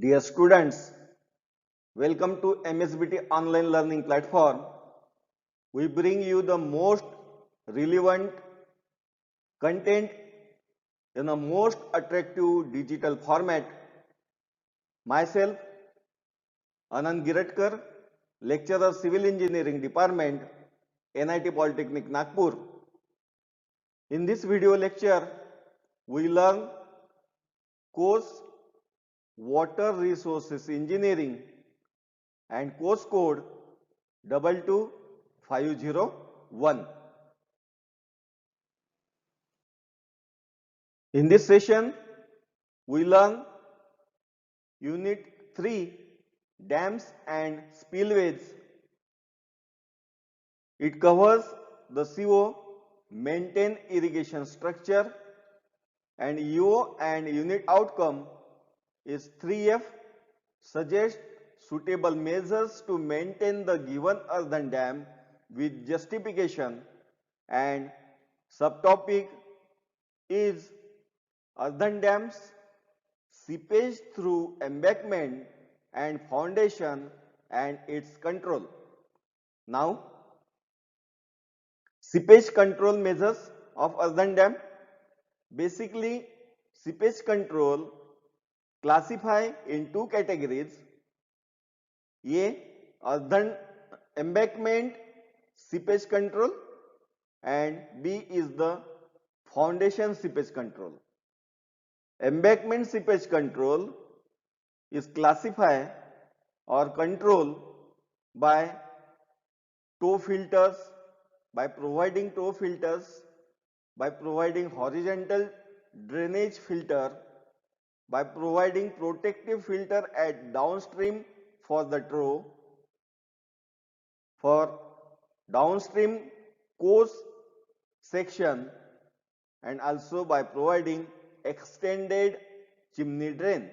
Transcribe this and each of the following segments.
Dear students, welcome to MSBT online learning platform. We bring you the most relevant content in the most attractive digital format. Myself, Anand Giratkar, lecturer Civil Engineering Department, NIT Polytechnic Nagpur. In this video lecture, we learn course Water Resources Engineering and course code 22501. In this session, we learn Unit 3 Dams and Spillways. It covers the CO, maintain irrigation structure, and UO and unit outcome is 3F, suggest suitable measures to maintain the given earthen dam with justification, and subtopic is earthen dams, seepage through embankment and foundation and its control. Now, seepage control measures of earthen dam. Basically, seepage control classify in two categories. A. Earthen embankment seepage control, and B is the foundation seepage control. Embankment seepage control is classified or controlled by toe filters, by providing toe filters, by providing horizontal drainage filter, by providing protective filter at downstream for the trough, for downstream course section, and also by providing extended chimney drain,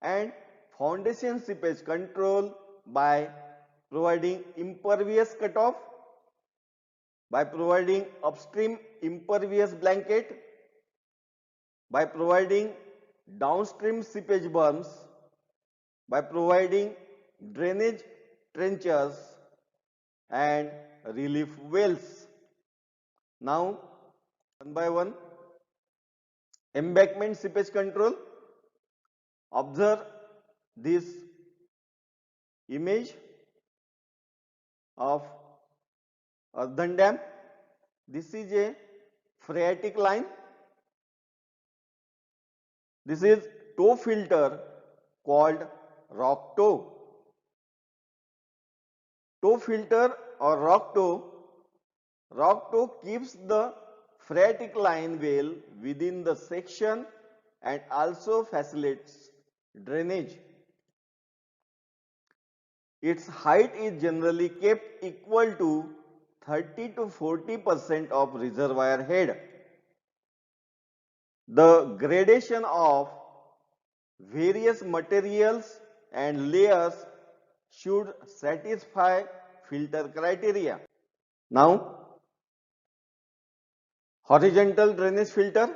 and foundation seepage control by providing impervious cutoff, by providing upstream impervious blanket, by providing downstream seepage berms, by providing drainage trenches and relief wells. Now, one by one, embankment seepage control. Observe this image of earthen dam. This is a phreatic line. This is toe filter called rock toe. Toe filter or rock toe keeps the phreatic line well within the section and also facilitates drainage. Its height is generally kept equal to 30 to 40% of reservoir head. The gradation of various materials and layers should satisfy filter criteria. Now, horizontal drainage filter.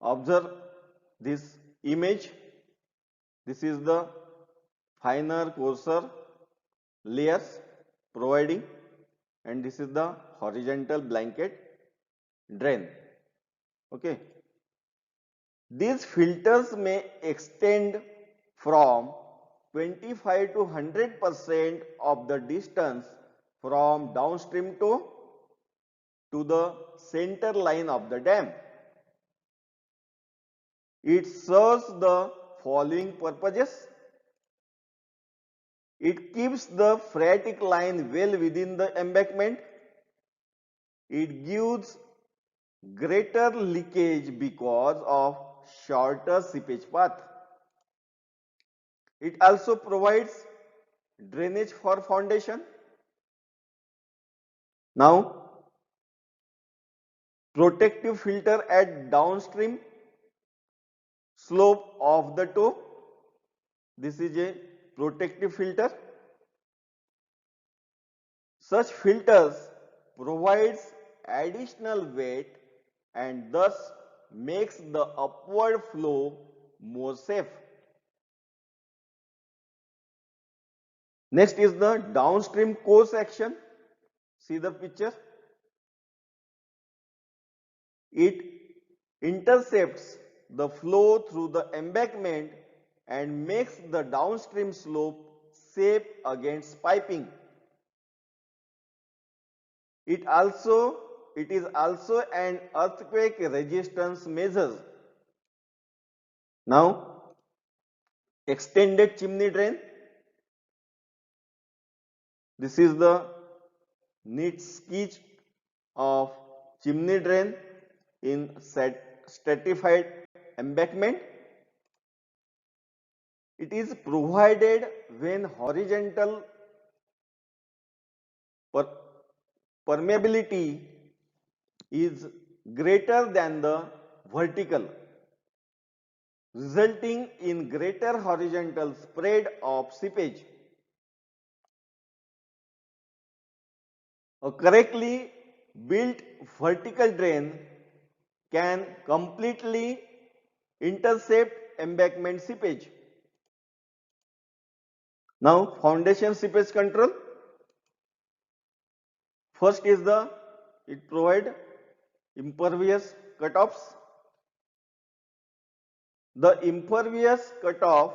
Observe this image. This is the finer, coarser layers providing, and this is the horizontal blanket drain. Okay. These filters may extend from 25 to 100% of the distance from downstream toe to the center line of the dam. It serves the following purposes. It keeps the phreatic line well within the embankment. It gives greater leakage because of shorter seepage path. It also provides drainage for foundation. Now, protective filter at downstream slope of the toe. This is a protective filter. Such filters provides additional weight and thus makes the upward flow more safe. Next is the downstream course action. See the picture. It intercepts the flow through the embankment and makes the downstream slope safe against piping. It is also an earthquake resistance measure. Now, extended chimney drain. This is the neat sketch of chimney drain in stratified embankment. It is provided when horizontal permeability is greater than the vertical, resulting in greater horizontal spread of seepage. A correctly built vertical drain can completely intercept embankment seepage. Now, foundation seepage control. First is it provide impervious cutoffs. The impervious cutoff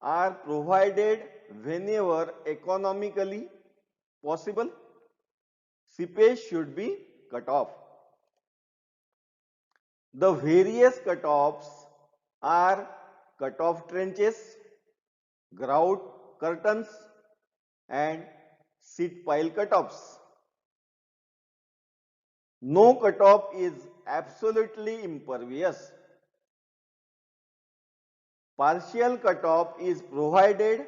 are provided whenever economically possible. Seepage should be cut off. The various cutoffs are cutoff trenches, grout curtains, and seat pile cutoffs. No cutoff is absolutely impervious. Partial cutoff is provided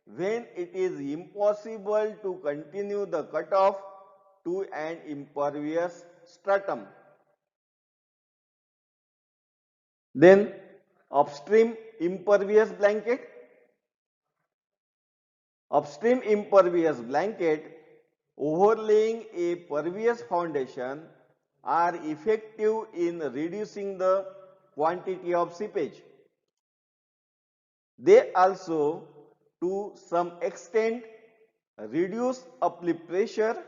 when it is impossible to continue the cutoff to an impervious stratum. Then upstream impervious blanket. Upstream impervious blanket overlaying a pervious foundation are effective in reducing the quantity of seepage. They also, to some extent, reduce uplift pressure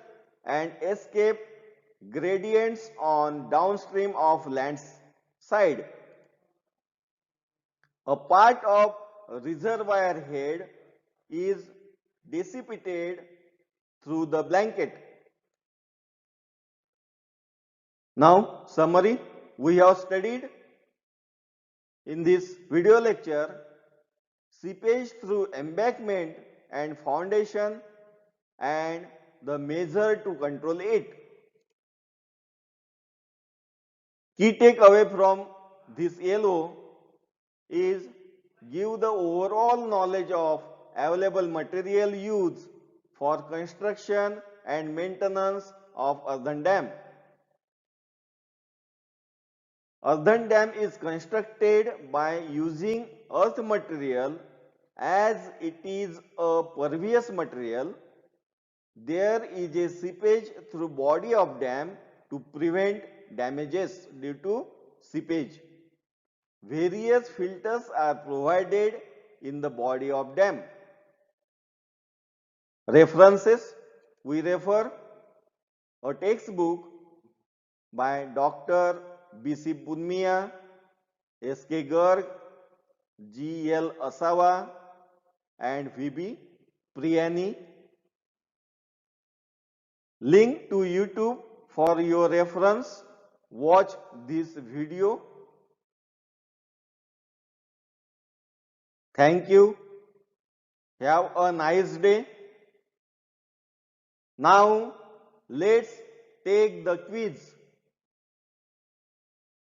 and escape gradients on downstream of land side. A part of reservoir head is dissipated through the blanket. Now, summary. We have studied in this video lecture seepage through embankment and foundation and the measure to control it. Key takeaway from this LO is give the overall knowledge of available material used for construction and maintenance of earthen dam. Earthen dam is constructed by using earth material as it is a pervious material. There is a seepage through body of dam to prevent damages due to seepage. Various filters are provided in the body of dam. References. We refer a textbook by Dr. B.C. Punmiya, S.K. Garg, G.L. Asawa and V.B. Priyani. Link to YouTube for your reference. Watch this video. Thank you. Have a nice day. Now let's take the quiz.